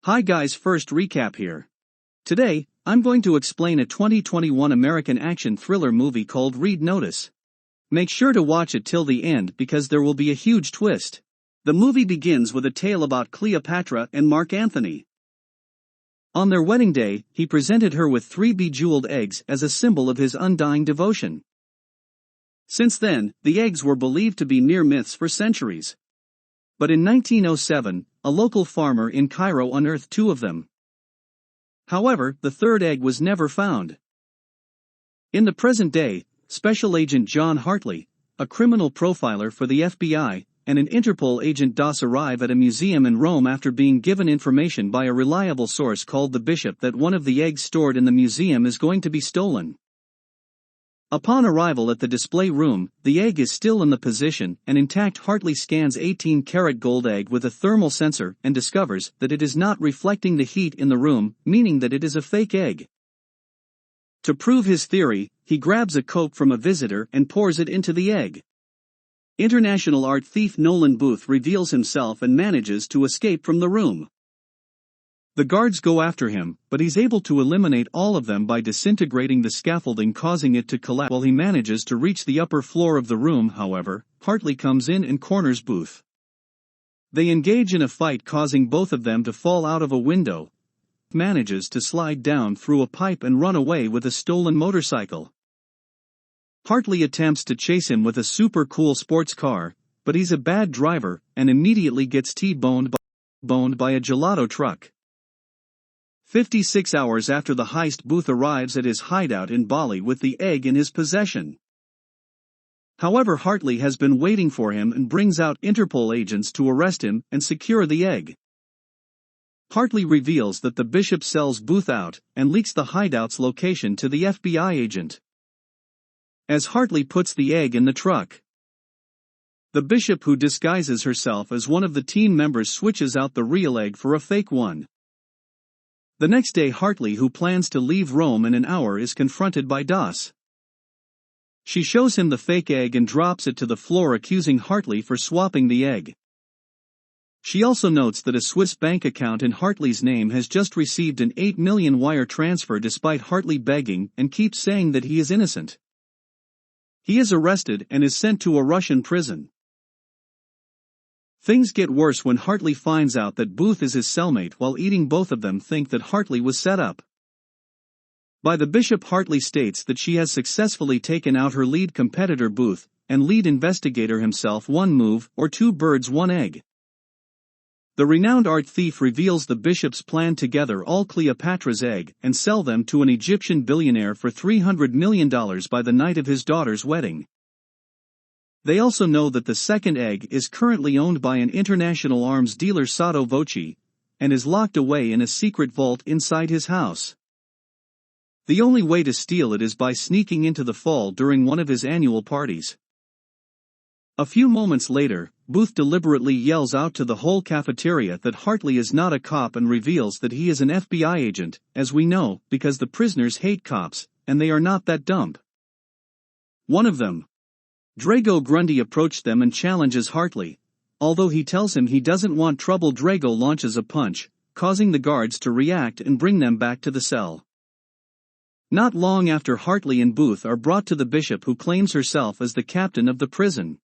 Hi guys, first recap here. Today, I'm going to explain a 2021 American action thriller movie called Read Notice. Make sure to watch it till the end because there will be a huge twist. The movie begins with a tale about Cleopatra and Mark Antony. On their wedding day, he presented her with 3 bejeweled eggs as a symbol of his undying devotion. Since then, the eggs were believed to be mere myths for centuries. But in 1907, a local farmer in Cairo unearthed 2 of them. However, the 3rd egg was never found. In the present day, Special Agent John Hartley, a criminal profiler for the FBI, and an Interpol agent DOS arrive at a museum in Rome after being given information by a reliable source called the bishop that one of the eggs stored in the museum is going to be stolen. Upon arrival at the display room, the egg is still in the position and intact. Hartley scans 18-karat gold egg with a thermal sensor and discovers that it is not reflecting the heat in the room, meaning that it is a fake egg. To prove his theory, he grabs a Coke from a visitor and pours it into the egg. International art thief Nolan Booth reveals himself and manages to escape from the room. The guards go after him, but he's able to eliminate all of them by disintegrating the scaffolding, causing it to collapse. While he manages to reach the upper floor of the room, however, Hartley comes in and corners Booth. They engage in a fight, causing both of them to fall out of a window. Manages to slide down through a pipe and run away with a stolen motorcycle. Hartley attempts to chase him with a super cool sports car, but he's a bad driver and immediately gets T-boned by a gelato truck. 56 hours after the heist, Booth arrives at his hideout in Bali with the egg in his possession. However, Hartley has been waiting for him and brings out Interpol agents to arrest him and secure the egg. Hartley reveals that the bishop sells Booth out and leaks the hideout's location to the FBI agent. As Hartley puts the egg in the truck, the bishop, who disguises herself as one of the team members, switches out the real egg for a fake one. The next day, Hartley, who plans to leave Rome in an hour, is confronted by DOS. She shows him the fake egg and drops it to the floor, accusing Hartley for swapping the egg. She also notes that a Swiss bank account in Hartley's name has just received an $8 million wire transfer despite Hartley begging and keeps saying that he is innocent. He is arrested and is sent to a Russian prison. Things get worse when Hartley finds out that Booth is his cellmate. While eating, both of them think that Hartley was set up by the bishop. Hartley states that she has successfully taken out her lead competitor Booth, and lead investigator himself. 1 move, or 2 birds, 1 egg. The renowned art thief reveals the bishop's plan to gather all Cleopatra's egg and sell them to an Egyptian billionaire for $300 million by the night of his daughter's wedding. They also know that the 2nd egg is currently owned by an international arms dealer, Sotto Voce, and is locked away in a secret vault inside his house. The only way to steal it is by sneaking into the fall during one of his annual parties. A few moments later, Booth deliberately yells out to the whole cafeteria that Hartley is not a cop and reveals that he is an FBI agent, as we know, because the prisoners hate cops, and they are not that dumb. One of them, Drago Grundy, approached them and challenges Hartley. Although he tells him he doesn't want trouble, Drago launches a punch, causing the guards to react and bring them back to the cell. Not long after, Hartley and Booth are brought to the bishop, who claims herself as the captain of the prison.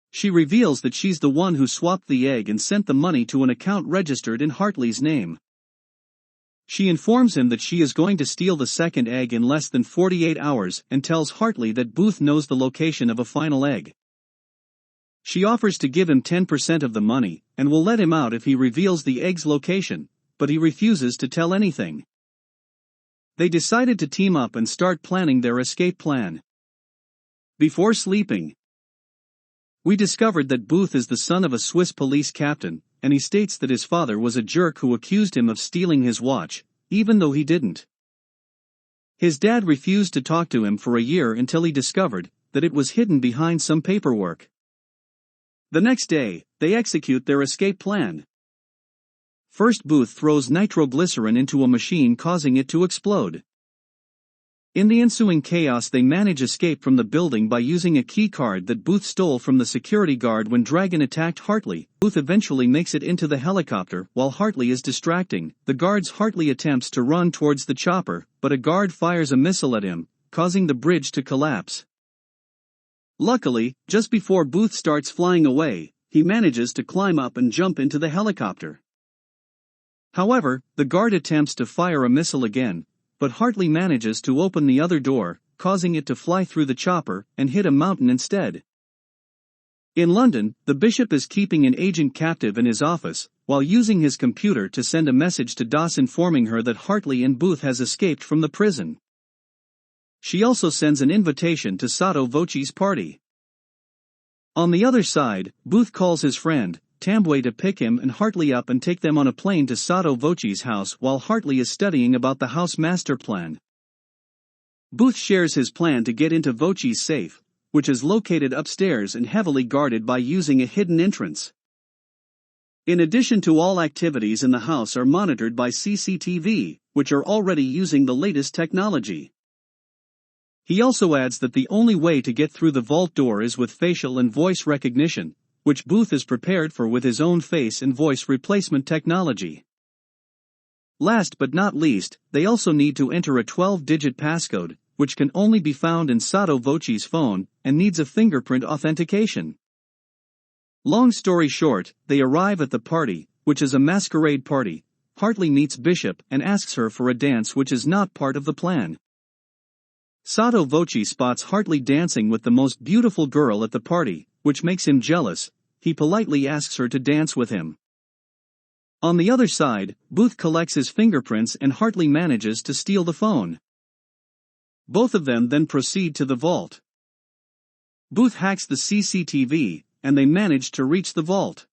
She reveals that she's the one who swapped the egg and sent the money to an account registered in Hartley's name. She informs him that she is going to steal the 2nd egg in less than 48 hours and tells Hartley that Booth knows the location of a final egg. She offers to give him 10% of the money and will let him out if he reveals the egg's location, but he refuses to tell anything. They decided to team up and start planning their escape plan. Before sleeping, we discovered that Booth is the son of a Swiss police captain, and he states that his father was a jerk who accused him of stealing his watch, even though he didn't. His dad refused to talk to him for a year until he discovered that it was hidden behind some paperwork. The next day, they execute their escape plan. First, Booth throws nitroglycerin into a machine, causing it to explode. In the ensuing chaos, they manage escape from the building by using a key card that Booth stole from the security guard when Dragon attacked Hartley. Booth eventually makes it into the helicopter while Hartley is distracting the guards. Hartley attempts to run towards the chopper, but a guard fires a missile at him, causing the bridge to collapse. Luckily, just before Booth starts flying away, he manages to climb up and jump into the helicopter. However, the guard attempts to fire a missile again, but Hartley manages to open the other door, causing it to fly through the chopper and hit a mountain instead. In London, the bishop is keeping an agent captive in his office, while using his computer to send a message to Doss informing her that Hartley and Booth has escaped from the prison. She also sends an invitation to Sotto Voce's party. On the other side, Booth calls his friend Tambway to pick him and Hartley up and take them on a plane to Sotto Voce's house while Hartley is studying about the house master plan. Booth shares his plan to get into Voce's safe, which is located upstairs and heavily guarded by using a hidden entrance. In addition to all activities in the house are monitored by CCTV, which are already using the latest technology. He also adds that the only way to get through the vault door is with facial and voice recognition, which Booth is prepared for with his own face and voice replacement technology. Last but not least, they also need to enter a 12-digit passcode, which can only be found in Sotto Voce's phone, and needs a fingerprint authentication. Long story short, they arrive at the party, which is a masquerade party. Hartley meets Bishop and asks her for a dance which is not part of the plan. Sotto Voce spots Hartley dancing with the most beautiful girl at the party, which makes him jealous. He politely asks her to dance with him. On the other side, Booth collects his fingerprints and Hartley manages to steal the phone. Both of them then proceed to the vault. Booth hacks the CCTV, and they manage to reach the vault.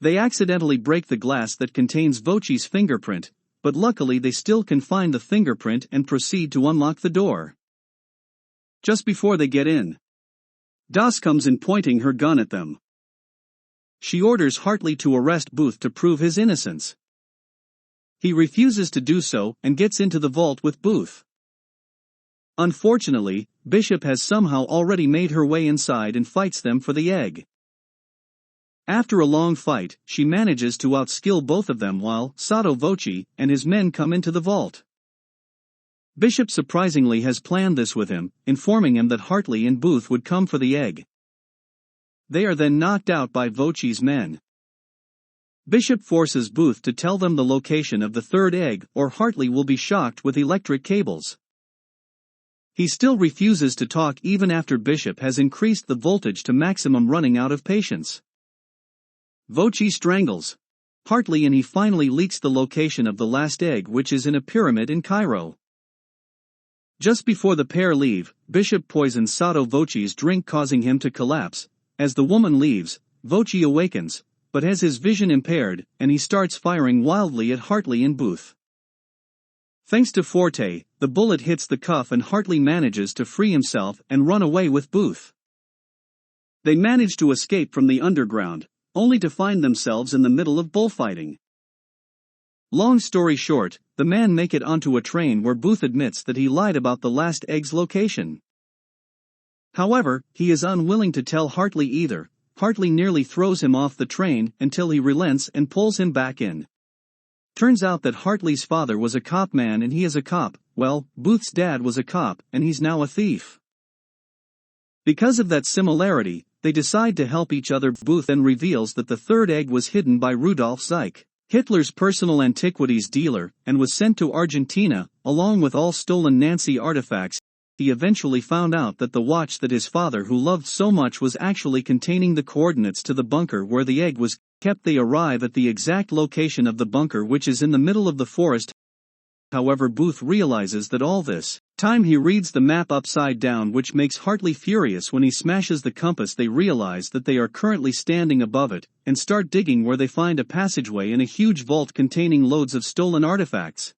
They accidentally break the glass that contains Voce's fingerprint, but luckily they still can find the fingerprint and proceed to unlock the door. Just before they get in, Doss comes in pointing her gun at them. She orders Hartley to arrest Booth to prove his innocence. He refuses to do so and gets into the vault with Booth. Unfortunately, Bishop has somehow already made her way inside and fights them for the egg. After a long fight, she manages to outskill both of them while Sotto Voce and his men come into the vault. Bishop surprisingly has planned this with him, informing him that Hartley and Booth would come for the egg. They are then knocked out by Voce's men. Bishop forces Booth to tell them the location of the third egg or Hartley will be shocked with electric cables. He still refuses to talk even after Bishop has increased the voltage to maximum, running out of patience. Voce strangles Hartley and he finally leaks the location of the last egg, which is in a pyramid in Cairo. Just before the pair leave, Bishop poisons Sotto Voce's drink, causing him to collapse. As the woman leaves, Voce awakens, but has his vision impaired, and he starts firing wildly at Hartley and Booth. Thanks to Forte, the bullet hits the cuff and Hartley manages to free himself and run away with Booth. They manage to escape from the underground, only to find themselves in the middle of bullfighting. Long story short, the men make it onto a train where Booth admits that he lied about the last egg's location. However, he is unwilling to tell Hartley either. Hartley nearly throws him off the train until he relents and pulls him back in. Turns out that Hartley's father was a cop man and he is a cop. Well, Booth's dad was a cop and he's now a thief. Because of that similarity, they decide to help each other. Booth then reveals that the third egg was hidden by Rudolf Zeich, Hitler's personal antiquities dealer, and was sent to Argentina, along with all stolen Nazi artifacts. He eventually found out that the watch that his father, who loved so much, was actually containing the coordinates to the bunker where the egg was kept. They arrive at the exact location of the bunker, which is in the middle of the forest. However, Booth realizes that all this time he reads the map upside down, which makes Hartley furious. When he smashes the compass, they realize that they are currently standing above it, and start digging, where they find a passageway in a huge vault containing loads of stolen artifacts.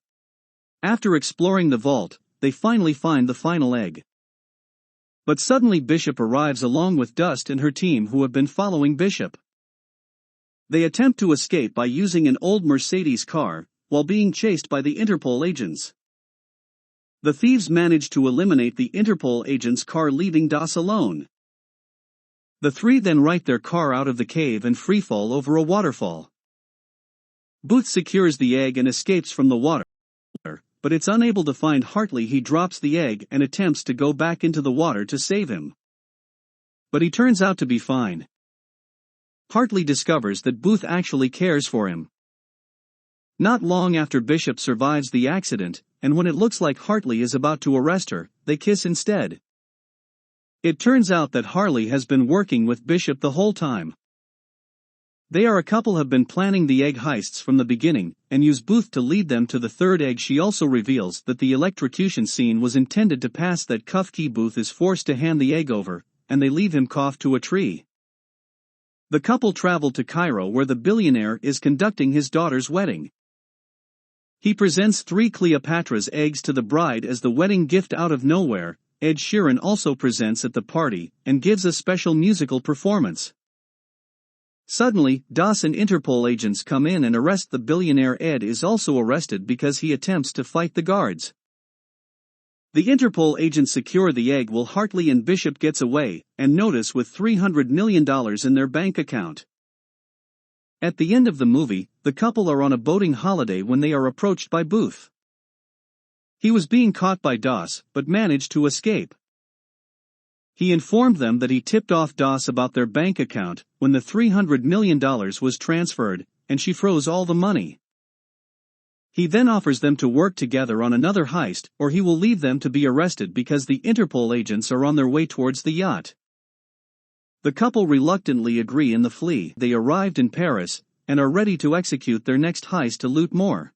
After exploring the vault, they finally find the final egg. But suddenly Bishop arrives along with Dust and her team, who have been following Bishop. They attempt to escape by using an old Mercedes car, while being chased by the Interpol agents. The thieves manage to eliminate the Interpol agent's car, leaving Das alone. The three then right their car out of the cave and freefall over a waterfall. Booth secures the egg and escapes from the water, but it's unable to find Hartley. He drops the egg and attempts to go back into the water to save him. But he turns out to be fine. Hartley discovers that Booth actually cares for him. Not long after, Bishop survives the accident, and when it looks like Hartley is about to arrest her, they kiss instead. It turns out that Hartley has been working with Bishop the whole time. They are a couple, have been planning the egg heists from the beginning, and use Booth to lead them to the third egg. She also reveals that the electrocution scene was intended to pass that cuff key. Booth is forced to hand the egg over, and they leave him cuffed to a tree. The couple travel to Cairo, where the billionaire is conducting his daughter's wedding. He presents 3 Cleopatra's eggs to the bride as the wedding gift out of nowhere. Ed Sheeran also presents at the party, and gives a special musical performance. Suddenly, Das and Interpol agents come in and arrest the billionaire. Ed is also arrested because he attempts to fight the guards. The Interpol agents secure the egg while Hartley and Bishop gets away, and notice with $300 million in their bank account. At the end of the movie, the couple are on a boating holiday when they are approached by Booth. He was being caught by Das, but managed to escape. He informed them that he tipped off Das about their bank account when the $300 million was transferred, and she froze all the money. He then offers them to work together on another heist, or he will leave them to be arrested because the Interpol agents are on their way towards the yacht. The couple reluctantly agree and flee. They arrived in Paris, and are ready to execute their next heist to loot more.